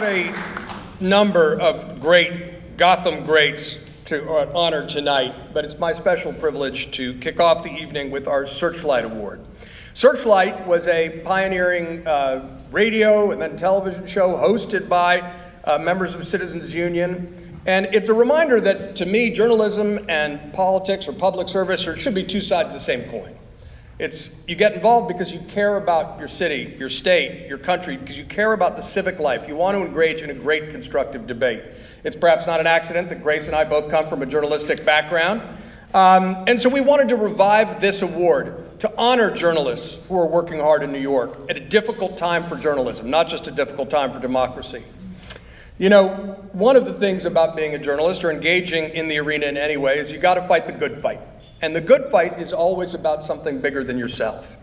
have a number of great Gotham Greats to honor tonight, but it's my special privilege to kick off the evening with our Searchlight Award. Searchlight was a pioneering radio and then television show hosted by members of Citizens Union. And it's a reminder that, to me, journalism and politics or public service should be two sides of the same coin. You get involved because you care about your city, your state, your country, because you care about the civic life. You want to engage in a great constructive debate. It's perhaps not an accident that Grace and I both come from a journalistic background. And so we wanted to revive this award to honor journalists who are working hard in New York at a difficult time for journalism, not just a difficult time for democracy. You know, one of the things about being a journalist or engaging in the arena in any way is you got to fight the good fight. And the good fight is always about something bigger than yourself.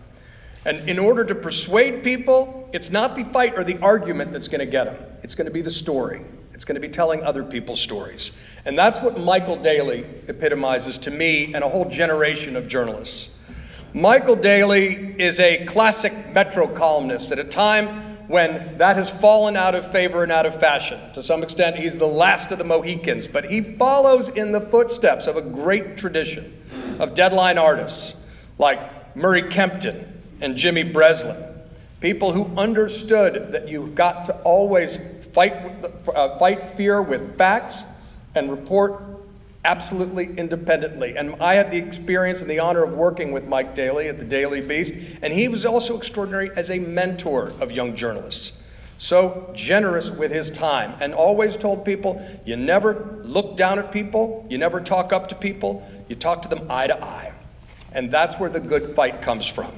And in order to persuade people, it's not the fight or the argument that's going to get them. It's going to be the story. It's going to be telling other people's stories. And that's what Michael Daley epitomizes to me and a whole generation of journalists. Michael Daley is a classic Metro columnist at a time when that has fallen out of favor and out of fashion. To some extent, he's the last of the Mohicans, but he follows in the footsteps of a great tradition of deadline artists like Murray Kempton and Jimmy Breslin, people who understood that you've got to always fight fear with facts and report absolutely independently. And I had the experience and the honor of working with Mike Daley at the Daily Beast, and he was also extraordinary as a mentor of young journalists. So generous with his time, and always told people, you never look down at people, you never talk up to people, you talk to them eye to eye. And that's where the good fight comes from.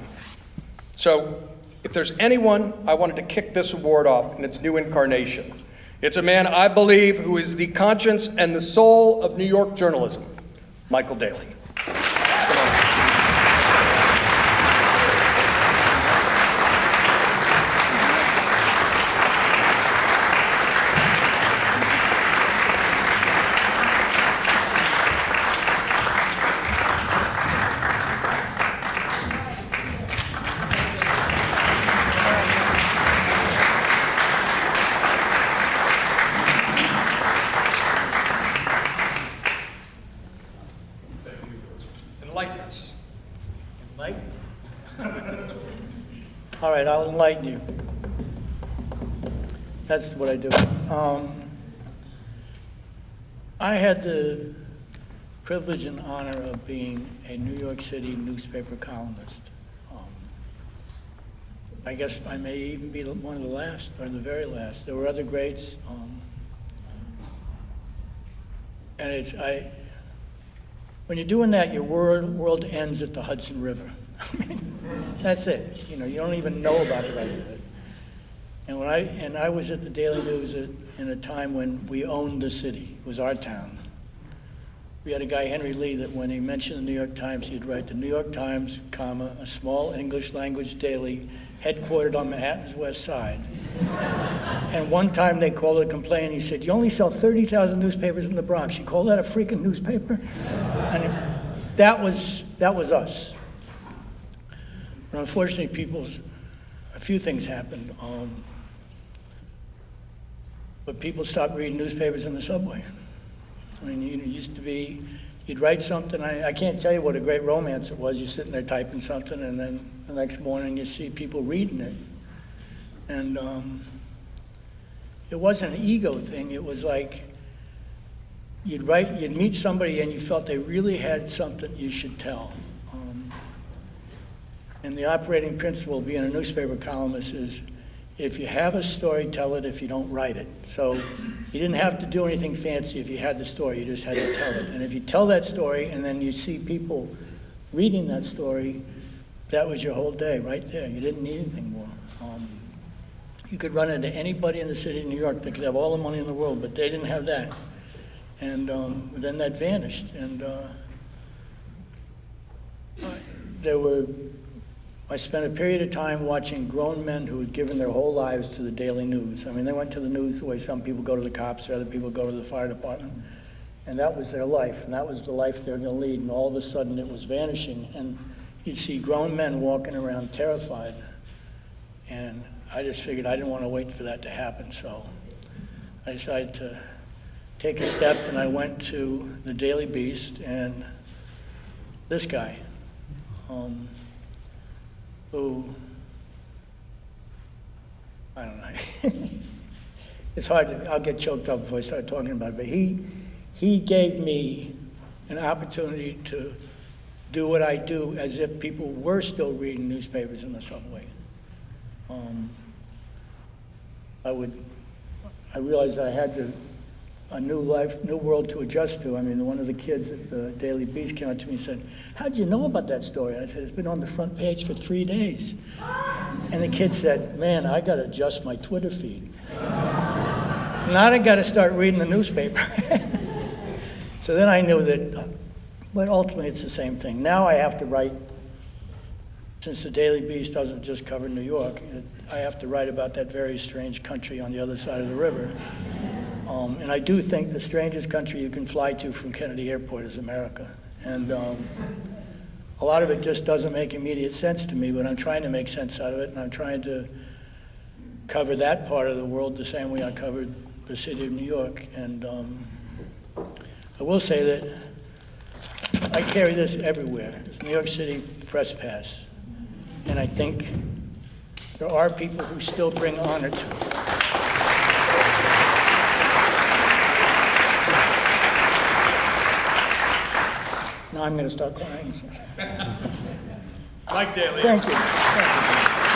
So if there's anyone I wanted to kick this award off in its new incarnation, it's a man I believe who is the conscience and the soul of New York journalism, Michael Daley. All right, I'll enlighten you. That's what I do. I had the privilege and honor of being a New York City newspaper columnist. I guess I may even be one of the last, or the very last. There were other greats. And when you're doing that, your world ends at the Hudson River. That's it. You know, you don't even know about the rest of it. And I was at the Daily News in a time when we owned the city. It was our town. We had a guy, Henry Lee, that when he mentioned the New York Times, he'd write the New York Times, comma, a small English language daily headquartered on Manhattan's West Side. And one time they called it a complaint. He said, "You only sell 30,000 newspapers in the Bronx. You call that a freaking newspaper?" And that was us. But unfortunately, a few things happened. But people stopped reading newspapers in the subway. I mean, it used to be, you'd write something, I can't tell you what a great romance it was. You're sitting there typing something, and then the next morning you see people reading it. And it wasn't an ego thing. It was like, you'd meet somebody and you felt they really had something you should tell. And the operating principle of being a newspaper columnist is, if you have a story, tell it. If you don't, write it. So you didn't have to do anything fancy if you had the story. You just had to tell it. And if you tell that story and then you see people reading that story, that was your whole day right there. You didn't need anything more. You could run into anybody in the city of New York that could have all the money in the world, but they didn't have that. And then that vanished. And I spent a period of time watching grown men who had given their whole lives to the Daily News. I mean, they went to the news the way some people go to the cops, or other people go to the fire department. And that was their life, and that was the life they were going to lead. And all of a sudden, it was vanishing. And you'd see grown men walking around terrified. And I just figured I didn't want to wait for that to happen. So I decided to take a step, and I went to the Daily Beast and this guy, who, I don't know, it's hard to, I'll get choked up before I start talking about it, but he gave me an opportunity to do what I do as if people were still reading newspapers in the subway. I realized I had a new life, new world to adjust to. I mean, one of the kids at the Daily Beast came up to me and said, "How'd you know about that story?" I said, "It's been on the front page for 3 days." And the kid said, "Man, I got to adjust my Twitter feed. Now I got to start reading the newspaper." So then I knew that, but ultimately it's the same thing. Now I have to write, since the Daily Beast doesn't just cover New York, I have to write about that very strange country on the other side of the river. And I do think the strangest country you can fly to from Kennedy Airport is America. And a lot of it just doesn't make immediate sense to me, but I'm trying to make sense out of it, and I'm trying to cover that part of the world the same way I covered the city of New York. And I will say that I carry this everywhere. It's New York City Press Pass. And I think there are people who still bring honor to it. Now I'm going to start crying. Mike Daley. Thank you. Thank you.